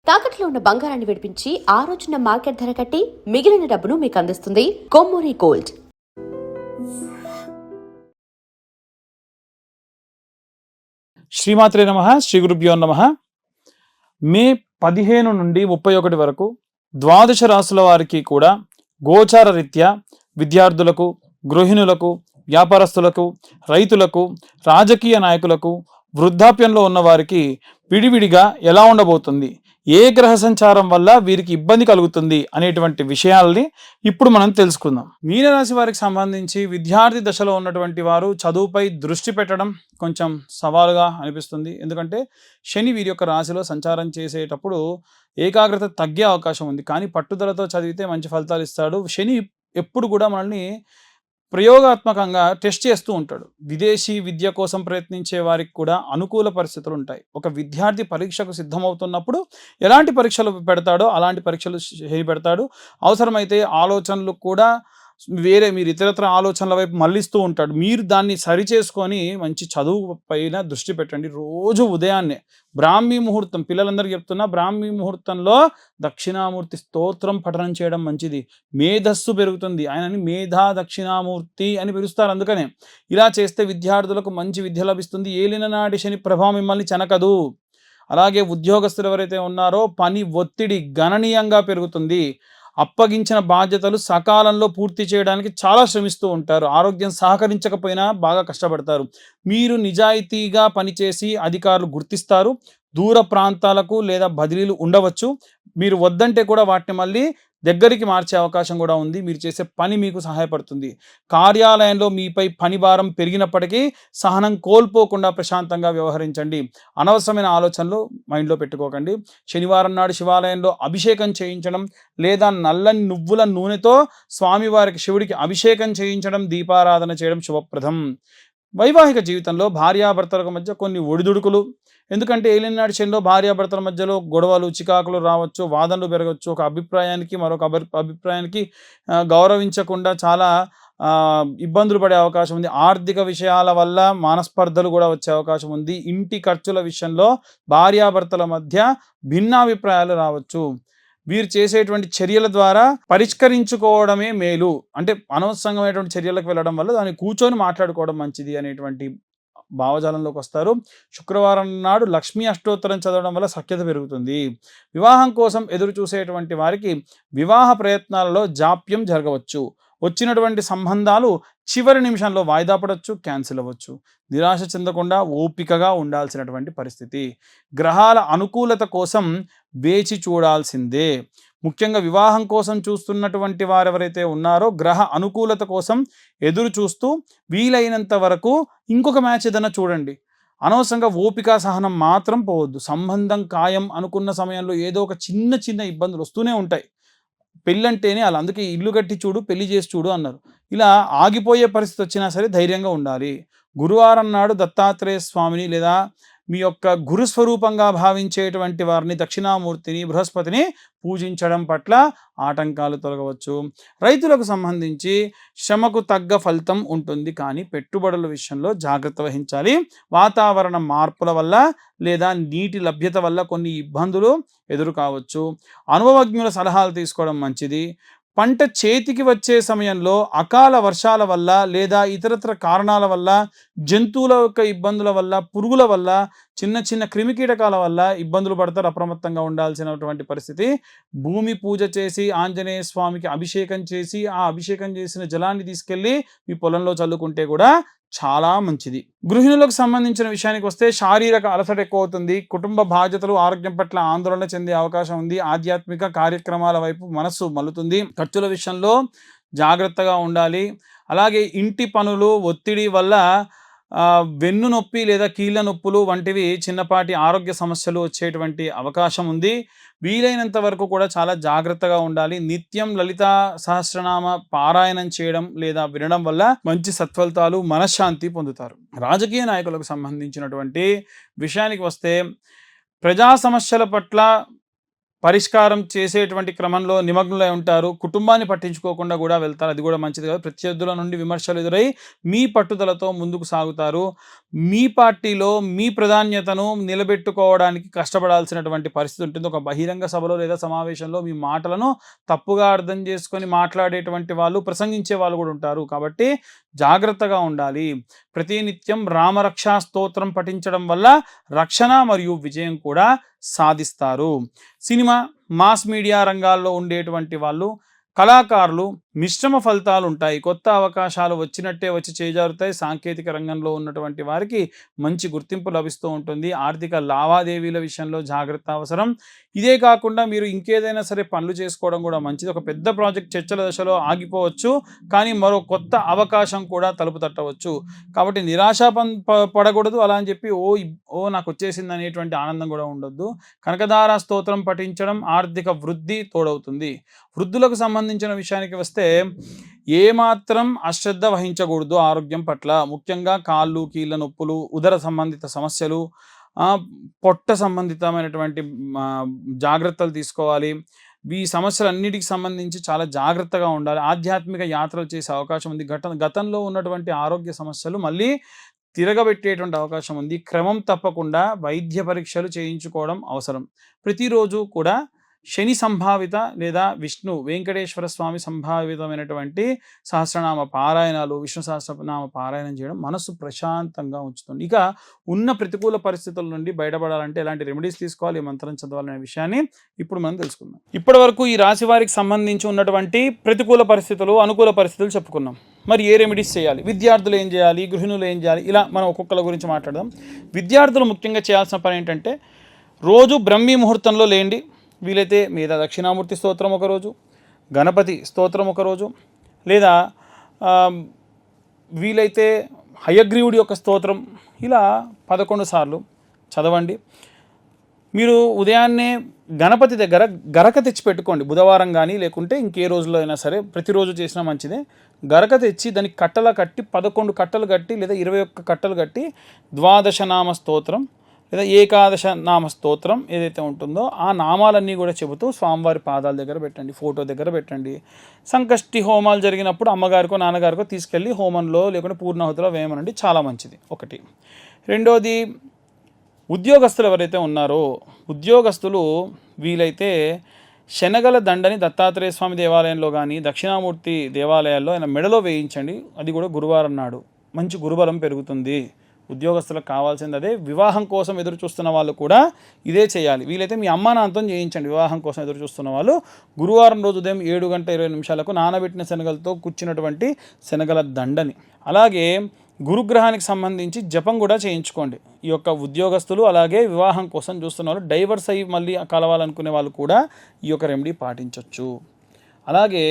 తాకట్లో ఉన్న బంగారాన్ని విడిపించి ఆ రోజున మార్కెట్ ధర కట్టి మిగిలిన డబ్బును మీకు అందిస్తుంది కొమ్మూరి గోల్డ్. శ్రీమాత్రే నమః. శ్రీ గురుభ్యో నమః. మే 15 నుండి 31 వరకు ద్వాదశ రాశుల వారికి కూడా గోచార రీత్యా విద్యార్థులకు, గృహిణులకు, వ్యాపారస్తులకు, రైతులకు, రాజకీయ నాయకులకు, వృద్ధాప్యంలో ఉన్న వారికి విడివిడిగా ఎలా ఉండబోతుంది, ఏ గ్రహ సంచారం వల్ల వీరికి ఇబ్బంది కలుగుతుంది అనేటువంటి విషయాల్ని ఇప్పుడు మనం తెలుసుకుందాం. మీనరాశి వారికి సంబంధించి విద్యార్థి దశలో ఉన్నటువంటి వారు చదువుపై దృష్టి పెట్టడం కొంచెం సవాలుగా అనిపిస్తుంది. ఎందుకంటే శని వీరి యొక్క రాశిలో సంచారం చేసేటప్పుడు ఏకాగ్రత తగ్గే అవకాశం ఉంది. కానీ పట్టుదలతో చదివితే మంచి ఫలితాలు ఇస్తాడు. శని ఎప్పుడు కూడా మనల్ని ప్రయోగాత్మకంగా టెస్ట్ చేస్తూ ఉంటాడు. విదేశీ విద్య కోసం ప్రయత్నించే వారికి కూడా అనుకూల పరిస్థితులు ఉంటాయి. ఒక విద్యార్థి పరీక్షకు సిద్ధమవుతున్నప్పుడు ఎలాంటి పరీక్షలు పెడతాడో అలాంటి పరీక్షలు పెడతాడు. అవసరమైతే ఆలోచనలు కూడా మీరు ఇతరత్ర ఆలోచనల వైపు మళ్ళిస్తూ ఉంటాడు. మీరు దాన్ని సరిచేసుకొని మంచి చదువు పైన దృష్టి పెట్టండి. రోజు ఉదయాన్నే బ్రాహ్మీ ముహూర్తం, పిల్లలందరికీ చెప్తున్నా, బ్రాహ్మీ ముహూర్తంలో దక్షిణామూర్తి స్తోత్రం పఠనం చేయడం మంచిది. మేధస్సు పెరుగుతుంది. ఆయనని మేధా దక్షిణామూర్తి అని పిలుస్తారు. అందుకనే ఇలా చేస్తే విద్యార్థులకు మంచి విద్య లభిస్తుంది. ఏలిన నాటి శని ప్రభావం మిమ్మల్ని చెనకదు. అలాగే ఉద్యోగస్తులు ఎవరైతే ఉన్నారో పని ఒత్తిడి గణనీయంగా పెరుగుతుంది. అప్పగించిన బాధ్యతలు సకాలంలో పూర్తి చేయడానికి చాలా శ్రమిస్తూ ఉంటారు. ఆరోగ్యం సహకరించకపోయినా బాగా కష్టపడతారు. మీరు నిజాయితీగా పనిచేసి అధికారులు గుర్తిస్తారు. దూర ప్రాంతాలకు లేదా బదిలీలు ఉండవచ్చు. మీరు వద్దంటే కూడా వాటిని మళ్ళీ దగ్గరికి మార్చే అవకాశం కూడా ఉంది. మీరు చేసే పని మీకు సహాయపడుతుంది. కార్యాలయంలో మీపై పని భారం పెరిగినప్పటికీ సహనం కోల్పోకుండా ప్రశాంతంగా వ్యవహరించండి. అనవసరమైన ఆలోచనలు మైండ్లో పెట్టుకోకండి. శనివారం నాడు శివాలయంలో అభిషేకం చేయించడం లేదా నల్లని నువ్వుల నూనెతో స్వామివారికి, శివుడికి అభిషేకం చేయించడం, దీపారాధన చేయడం శుభప్రదం. వైవాహిక జీవితంలో భార్యాభర్తల మధ్య కొన్ని ఒడిదుడుకులు, ఎందుకంటే ఏలినాటి శనిలో భార్యాభర్తల మధ్యలో గొడవలు, చికాకులు రావచ్చు, వాదనలు పెరగవచ్చు. ఒక అభిప్రాయానికి మరొక అభిప్రాయానికి గౌరవించకుండా చాలా ఇబ్బందులు పడే అవకాశం ఉంది. ఆర్థిక విషయాల వల్ల మనస్పర్ధలు కూడా వచ్చే అవకాశం ఉంది. ఇంటి ఖర్చుల విషయంలో భార్యాభర్తల మధ్య భిన్నాభిప్రాయాలు రావచ్చు. వీరు చేసేటువంటి చర్యల ద్వారా పరిష్కరించుకోవడమే మేలు. అంటే అనవసరమైనటువంటి చర్యలకు వెళ్ళడం వల్ల దాన్ని కూర్చొని మాట్లాడుకోవడం మంచిది అనేటువంటి భావజాలంలోకి వస్తారు. శుక్రవారం నాడు లక్ష్మీ అష్టోత్తరం చదవడం వల్ల సఖ్యత పెరుగుతుంది. వివాహం కోసం ఎదురు చూసేటువంటి వారికి వివాహ ప్రయత్నాలలో జాప్యం జరగవచ్చు. వచ్చినటువంటి సంబంధాలు చివరి నిమిషంలో వాయిదా పడవచ్చు, క్యాన్సిల్ అవ్వచ్చు. నిరాశ చెందకుండా ఓపికగా ఉండాల్సినటువంటి పరిస్థితి. గ్రహాల అనుకూలత కోసం వేచి చూడాల్సిందే. ముఖ్యంగా వివాహం కోసం చూస్తున్నటువంటి వారు ఎవరైతే ఉన్నారో గ్రహ అనుకూలత కోసం ఎదురు చూస్తూ వీలైనంత వరకు ఇంకొక మ్యాచ్ ఏదైనా చూడండి. అనవసరంగా ఓపిక సహనం మాత్రం పోవద్దు. సంబంధం ఖాయం అనుకున్న సమయంలో ఏదో ఒక చిన్న ఇబ్బందులు వస్తూనే ఉంటాయి. పెళ్ళంటేనే అలా, అందుకే ఇల్లు కట్టి చూడు, పెళ్లి చేసి చూడు అన్నారు. ఇలా ఆగిపోయే పరిస్థితి వచ్చినా సరే ధైర్యంగా ఉండాలి. గురువారం నాడు దత్తాత్రేయ స్వామిని లేదా మీ యొక్క గురుస్వరూపంగా భావించేటువంటి వారిని, దక్షిణామూర్తిని, బృహస్పతిని పూజించడం పట్ల ఆటంకాలు తొలగవచ్చు. రైతులకు సంబంధించి శ్రమకు తగ్గ ఫలితం ఉంటుంది, కానీ పెట్టుబడుల విషయంలో జాగ్రత్త వహించాలి. వాతావరణ మార్పుల వల్ల లేదా నీటి లభ్యత వల్ల కొన్ని ఇబ్బందులు ఎదురు కావచ్చు. అనుభవజ్ఞుల సలహాలు తీసుకోవడం మంచిది. పంట చేతికి వచ్చే సమయంలో అకాల వర్షాల వల్ల లేదా ఇతరత్ర కారణాల వల్ల, జంతువుల యొక్క ఇబ్బందుల వల్ల, పురుగుల వల్ల, చిన్న క్రిమికీటకాల వల్ల ఇబ్బందులు పడతారు. అప్రమత్తంగా ఉండాల్సినటువంటి పరిస్థితి. భూమి పూజ చేసి ఆంజనేయ స్వామికి అభిషేకం చేసి ఆ అభిషేకం చేసిన జలాన్ని తీసుకెళ్ళి మీ పొలంలో చల్లుకుంటే కూడా చాలా మంచిది. గృహిణులకు సంబంధించిన విషయానికి వస్తే శారీరక అలసట ఎక్కువ అవుతుంది. కుటుంబ బాధ్యతలు, ఆరోగ్యం పట్ల ఆందోళన చెందే అవకాశం ఉంది. ఆధ్యాత్మిక కార్యక్రమాల వైపు మనస్సు మల్లుతుంది. ఖర్చుల విషయంలో జాగ్రత్తగా ఉండాలి. అలాగే ఇంటి పనులు ఒత్తిడి వల్ల వెన్ను నొప్పి లేదా కీళ్ళ నొప్పులు వంటివి చిన్నపాటి ఆరోగ్య సమస్యలు వచ్చేటువంటి అవకాశం ఉంది. వీలైనంత వరకు కూడా చాలా జాగ్రత్తగా ఉండాలి. నిత్యం లలితా సహస్రనామ పారాయణం చేయడం లేదా వినడం వల్ల మంచి సత్ఫలితాలు, మనశ్శాంతి పొందుతారు. రాజకీయ నాయకులకు సంబంధించినటువంటి విషయానికి వస్తే ప్రజా సమస్యల పట్ల పరిష్కారం చేసేటువంటి క్రమంలో నిమగ్నులై ఉంటారు. కుటుంబాన్ని పట్టించుకోకుండా కూడా వెళ్తారు. అది కూడా మంచిది కాదు. ప్రత్యర్థుల నుండి విమర్శలు ఎదురై మీ పట్టుదలతో ముందుకు సాగుతారు. మీ పార్టీలో మీ ప్రాధాన్యతను నిలబెట్టుకోవడానికి కష్టపడాల్సినటువంటి పరిస్థితి ఉంటుంది. ఒక బహిరంగ సభలో లేదా సమావేశంలో మీ మాటలను తప్పుగా అర్థం చేసుకొని మాట్లాడేటువంటి వాళ్ళు, ప్రసంగించే వాళ్ళు కూడా ఉంటారు. కాబట్టి జాగ్రత్తగా ఉండాలి. ప్రతినిత్యం రామరక్షా స్తోత్రం పఠించడం వల్ల రక్షణ మరియు విజయం కూడా సాధిస్తారు. సినిమా, మాస్ మీడియా రంగాల్లో ఉండేటువంటి వాళ్ళు, కళాకారులు మిశ్రమ ఫలితాలు ఉంటాయి. కొత్త అవకాశాలు వచ్చినట్టే వచ్చి చేజారుతాయి. సాంకేతిక రంగంలో ఉన్నటువంటి వారికి మంచి గుర్తింపు లభిస్తూ ఉంటుంది. ఆర్థిక లావాదేవీల విషయంలో జాగ్రత్త అవసరం. ఇదే కాకుండా మీరు ఇంకేదైనా సరే పనులు చేసుకోవడం కూడా మంచిది. ఒక పెద్ద ప్రాజెక్ట్ చర్చల దశలో ఆగిపోవచ్చు, కానీ మరో కొత్త అవకాశం కూడా తలుపు తట్టవచ్చు. కాబట్టి నిరాశ పడకూడదు. అలా అని చెప్పి నాకు వచ్చేసింది అనేటువంటి ఆనందం కూడా ఉండొద్దు. కనకదార స్తోత్రం పఠించడం ఆర్థిక వృద్ధి తోడవుతుంది. వృద్ధులకు సంబంధించిన విషయానికి వస్తే ఏమాత్రం అశ్రద్ధ వహించకూడదు ఆరోగ్యం పట్ల. ముఖ్యంగా కాళ్ళు, కీళ్ళ నొప్పులు, ఉదర సంబంధిత సమస్యలు, పొట్ట సంబంధితమైనటువంటి జాగ్రత్తలు తీసుకోవాలి. ఈ సమస్యలన్నిటికి సంబంధించి చాలా జాగ్రత్తగా ఉండాలి. ఆధ్యాత్మిక యాత్రలు చేసే అవకాశం ఉంది. గతంలో ఉన్నటువంటి ఆరోగ్య సమస్యలు మళ్ళీ తిరగబెట్టేటువంటి అవకాశం ఉంది. క్రమం తప్పకుండా వైద్య పరీక్షలు చేయించుకోవడం అవసరం. ప్రతిరోజు కూడా శని సంభావిత లేదా విష్ణు వెంకటేశ్వర స్వామి సంభావితమైనటువంటి సహస్రనామ పారాయణాలు, విష్ణు సహస్రనామ పారాయణం చేయడం మనసు ప్రశాంతంగా ఉంచుతుంది. ఇక ఉన్న ప్రతికూల పరిస్థితుల నుండి బయటపడాలంటే ఎలాంటి రెమెడీస్ తీసుకోవాలి, ఏ మంత్రం చదవాలనే విషయాన్ని ఇప్పుడు మనం తెలుసుకుందాం. ఇప్పటి వరకు ఈ రాశి వారికి సంబంధించి ఉన్నటువంటి ప్రతికూల పరిస్థితులు, అనుకూల పరిస్థితులు చెప్పుకున్నాం. మరి ఏ రెమెడీస్ చేయాలి, విద్యార్థులు ఏం చేయాలి, గృహిణులు ఏం చేయాలి, ఇలా మనం ఒక్కొక్కల గురించి మాట్లాడదాం. విద్యార్థులు ముఖ్యంగా చేయాల్సిన పని ఏంటంటే రోజు బ్రహ్మీ ముహూర్తంలో లేండి. వీలైతే మీద దక్షిణామూర్తి స్తోత్రం ఒకరోజు, గణపతి స్తోత్రం ఒకరోజు, లేదా వీలైతే హయగ్రీవుడి యొక్క స్తోత్రం ఇలా 11 సార్లు చదవండి. మీరు ఉదయాన్నే గణపతి దగ్గర గరక తెచ్చి పెట్టుకోండి. బుధవారం కానీ లేకుంటే ఇంకే రోజులో అయినా సరే, ప్రతిరోజు చేసినా మంచిదే. గరక తెచ్చి దానికి కట్టలా కట్టి 11 కట్టలు కట్టి లేదా 21 కట్టలు కట్టి ద్వాదశనామ స్తోత్రం లేదా ఏకాదశ నామ స్తోత్రం ఏదైతే ఉంటుందో ఆ నామాలన్నీ కూడా చెబుతూ స్వామివారి పాదాల దగ్గర పెట్టండి, ఫోటో దగ్గర పెట్టండి. సంకష్టి హోమాలు జరిగినప్పుడు అమ్మగారికో నాన్నగారికో తీసుకెళ్ళి హోమంలో లేకుంటే పూర్ణాహుతిలో వేయమనండి, చాలా మంచిది. ఒకటి. రెండోది, ఉద్యోగస్తులు ఎవరైతే ఉన్నారో ఉద్యోగస్తులు వీలైతే శనగల దండని దత్తాత్రేయ స్వామి దేవాలయంలో కానీ దక్షిణామూర్తి దేవాలయాల్లో ఆయన మెడలో వేయించండి. అది కూడా గురువారం నాడు మంచి గురుబలం పెరుగుతుంది. ఉద్యోగస్తులకు కావాల్సింది అదే. వివాహం కోసం ఎదురు చూస్తున్న వాళ్ళు కూడా ఇదే చేయాలి. వీలైతే మీ అమ్మా నాన్నతో చేయించండి. వివాహం కోసం ఎదురు చూస్తున్న వాళ్ళు గురువారం రోజు ఉదయం 7:20 నానబెట్టిన శనగలతో కూర్చున్నటువంటి శనగల దండని. అలాగే గురుగ్రహానికి సంబంధించి జపం కూడా చేయించుకోండి. ఈ యొక్క ఉద్యోగస్తులు అలాగే వివాహం కోసం చూస్తున్న వాళ్ళు, డైవర్స్ అయ్యి మళ్ళీ కలవాలనుకునే వాళ్ళు కూడా ఈ యొక్క రెమెడీ పాటించవచ్చు. అలాగే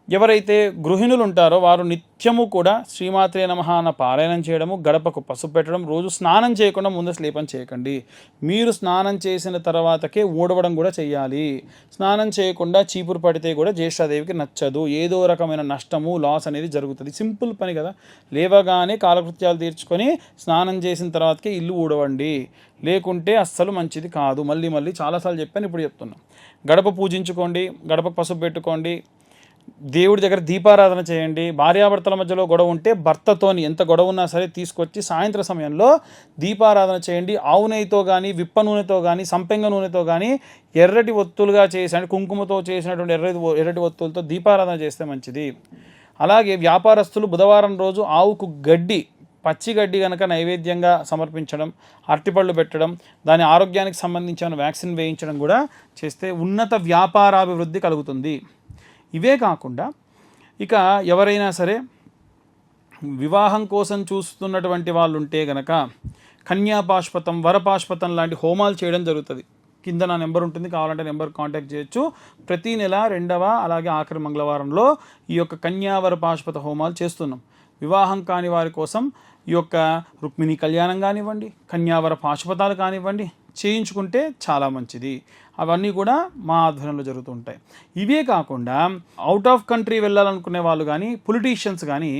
ఎవరైతే గృహిణులు ఉంటారో వారు నిత్యము కూడా శ్రీమాత్రే నమః అన్న పారాయణం చేయడము, గడపకు పసుపు పెట్టడం, రోజు స్నానం చేయకుండా ముందు స్నానం చేయకండి. మీరు స్నానం చేసిన తర్వాతకే ఊడవడం కూడా చేయాలి. స్నానం చేయకుండా చీపురు పడితే కూడా జ్యేష్ఠాదేవికి నచ్చదు. ఏదో రకమైన నష్టము, లాస్ అనేది జరుగుతుంది. సింపుల్ పని కదా. లేవగానే కాలకృత్యాలు తీర్చుకొని స్నానం చేసిన తర్వాతకే ఇల్లు ఊడవండి, లేకుంటే అస్సలు మంచిది కాదు. మళ్ళీ చాలాసార్లు చెప్పాను, ఇప్పుడు చెప్తున్నాను. గడప పూజించుకోండి, గడపకు పసుపు పెట్టుకోండి, దేవుడి దగ్గర దీపారాధన చేయండి. భార్యాభర్తల మధ్యలో గొడవ ఉంటే భర్తతోని ఎంత గొడవ ఉన్నా సరే తీసుకొచ్చి సాయంత్రం సమయంలో దీపారాధన చేయండి. ఆవు నెయ్యితో కానీ, విప్ప నూనెతో కానీ, సంపెంగ నూనెతో కానీ ఎర్రటి ఒత్తులుగా చేసి కుంకుమతో చేసినటువంటి ఎర్రటి ఒత్తులతో దీపారాధన చేస్తే మంచిది. అలాగే వ్యాపారస్తులు బుధవారం రోజు ఆవుకు గడ్డి, పచ్చి గడ్డి కనుక నైవేద్యంగా సమర్పించడం, అరటిపళ్ళు పెట్టడం, దాని ఆరోగ్యానికి సంబంధించిన వ్యాక్సిన్ వేయించడం కూడా చేస్తే ఉన్నత వ్యాపారాభివృద్ధి కలుగుతుంది. ఇవే కాకుండా ఇక ఎవరైనా సరే వివాహం కోసం చూస్తున్నటువంటి వాళ్ళు ఉంటే గనక కన్యాపాష్పతం, వరపాష్పతం లాంటి హోమాలు చేయడం జరుగుతుంది. కింద నా నెంబర్ ఉంటుంది, కావాలంటే నెంబర్ కాంటాక్ట్ చేయొచ్చు. ప్రతి నెల 2వ అలాగే ఆఖరి మంగళవారంలో ఈ యొక్క కన్యావర పాష్పత హోమాలు చేస్తున్నాం. వివాహం కాని వారి కోసం ఈ యొక్క రుక్మిణి కళ్యాణం కానివ్వండి, కన్యావర పాశుపతాలు కానివ్వండి చేయించుకుంటే చాలా మంచిది. అవన్నీ కూడా మా ఆధ్వర్యంలో జరుగుతుంటాయి. ఇవే కాకుండా అవుట్ ఆఫ్ కంట్రీ వెళ్ళాలనుకునే వాళ్ళు కానీ, పొలిటీషియన్స్ కానీ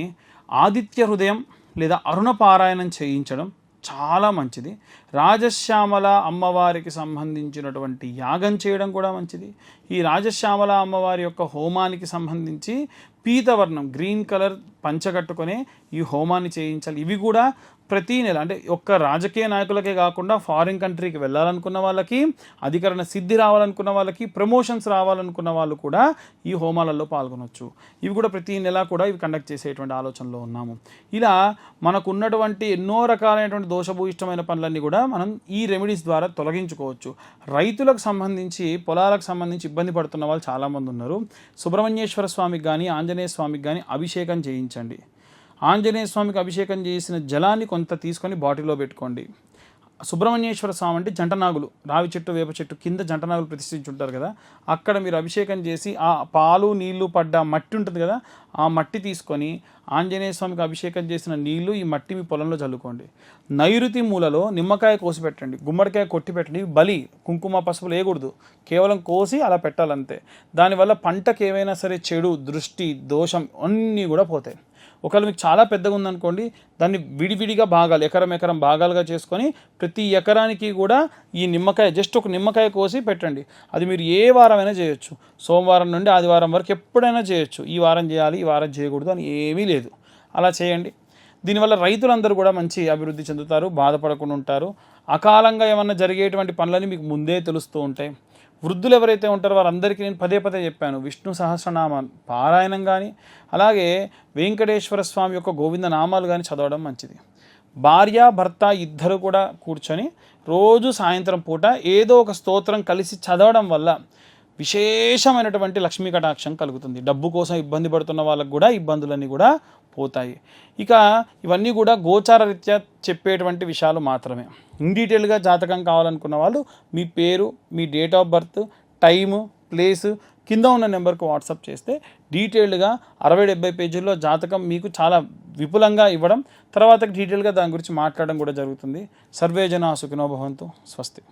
ఆదిత్య హృదయం లేదా అరుణ పారాయణం చేయించడం చాలా మంచిది. రాజశ్యామల అమ్మవారికి సంబంధించినటువంటి యాగం చేయడం కూడా మంచిది. ఈ రాజశ్యామల అమ్మవారి యొక్క హోమానికి సంబంధించి పీతవర్ణం గ్రీన్ కలర్ పంచ కట్టుకొని ఈ హోమాన్ని చేయించాలి. ఇవి కూడా ప్రతీ నెల, అంటే ఒక్క రాజకీయ నాయకులకే కాకుండా ఫారిన్ కంట్రీకి వెళ్ళాలనుకున్న వాళ్ళకి, అధికరణ సిద్ధి రావాలనుకున్న వాళ్ళకి, ప్రమోషన్స్ రావాలనుకున్న వాళ్ళు కూడా ఈ హోమాలలో పాల్గొనవచ్చు. ఇవి కూడా ప్రతీ నెల కూడా ఇవి కండక్ట్ చేసేటువంటి ఆలోచనలో ఉన్నాము. ఇలా మనకు ఉన్నటువంటి ఎన్నో రకాలైనటువంటి దోషభూయిష్టమైన పనులన్నీ కూడా మనం ఈ రెమెడీస్ ద్వారా తొలగించుకోవచ్చు. రైతులకు సంబంధించి, పొలాలకు సంబంధించి ఇబ్బంది పడుతున్న వాళ్ళు చాలామంది ఉన్నారు. సుబ్రహ్మణ్యేశ్వర స్వామికి కానీ ఆంజనేయ స్వామికి కానీ అభిషేకం చేయించండి. ఆంజనేయ స్వామికి అభిషేకం చేసిన జలాన్ని కొంత తీసుకొని బాటిల్లో పెట్టుకోండి. సుబ్రహ్మణ్యేశ్వర స్వామి అంటే జంటనాగులు, రావి చెట్టు వేప చెట్టు కింద జంటనాగులు ప్రతిష్ఠించుంటారు కదా, అక్కడ మీరు అభిషేకం చేసి ఆ పాలు నీళ్లు పడ్డ మట్టి ఉంటుంది కదా, ఆ మట్టి తీసుకొని ఆంజనేయ స్వామికి అభిషేకం చేసిన నీళ్లు ఈ మట్టి మీ పొలంలో చల్లుకోండి. నైరుతి మూలలో నిమ్మకాయ కోసి పెట్టండి, గుమ్మడికాయ కొట్టి పెట్టండి. బలి కుంకుమ పసుపులు వేయకూడదు, కేవలం కోసి అలా పెట్టాలంతే. దానివల్ల పంటకు ఏమైనా సరే చెడు దృష్టి దోషం అన్నీ కూడా పోతాయి. ఒకవేళ మీకు చాలా పెద్దగా ఉందనుకోండి, దాన్ని విడివిడిగా భాగాలు, ఎకరం భాగాలుగా చేసుకొని ప్రతి ఎకరానికి కూడా ఈ నిమ్మకాయ, జస్ట్ ఒక నిమ్మకాయ కోసి పెట్టండి. అది మీరు ఏ వారమైనా చేయొచ్చు, సోమవారం నుండి ఆదివారం వరకు ఎప్పుడైనా చేయొచ్చు. ఈ వారం చేయాలి, ఈ వారం చేయకూడదు అని ఏమీ లేదు, అలా చేయండి. దీనివల్ల రైతులందరూ కూడా మంచి అభివృద్ధి చెందుతారు, బాధపడకుండా ఉంటారు. అకాలంగా ఏమన్నా జరిగేటువంటి పనులని మీకు ముందే తెలుస్తూ ఉంటాయి. వృద్ధులు ఎవరైతే ఉంటారో వారందరికీ నేను పదే చెప్పాను, విష్ణు సహస్రనామ పారాయణం కానీ, అలాగే వెంకటేశ్వర స్వామి యొక్క గోవింద నామాలు కానీ చదవడం మంచిది. భార్య భర్త ఇద్దరు కూడా కూర్చొని రోజు సాయంత్రం పూట ఏదో ఒక స్తోత్రం కలిసి చదవడం వల్ల విశేషమైనటువంటి లక్ష్మీ కటాక్షం కలుగుతుంది. డబ్బు కోసం ఇబ్బంది పడుతున్న వాళ్ళకు కూడా ఇబ్బందులన్నీ కూడా పోతాయి. ఇక ఇవన్నీ కూడా గోచార రీత్యా చెప్పేటువంటి విషయాలు మాత్రమే. ఇన్ డీటెయిల్గా జాతకం కావాలనుకున్న వాళ్ళు మీ పేరు, మీ date of birth, time, place కింద ఉన్న నెంబర్కి వాట్సాప్ చేస్తే డీటెయిల్డ్గా 60-70 పేజీల్లో జాతకం మీకు చాలా విపులంగా ఇవ్వడం, తర్వాత డీటెయిల్గా దాని గురించి మాట్లాడడం కూడా జరుగుతుంది. సర్వే జనా సుఖినో భవంతు. స్వస్తి.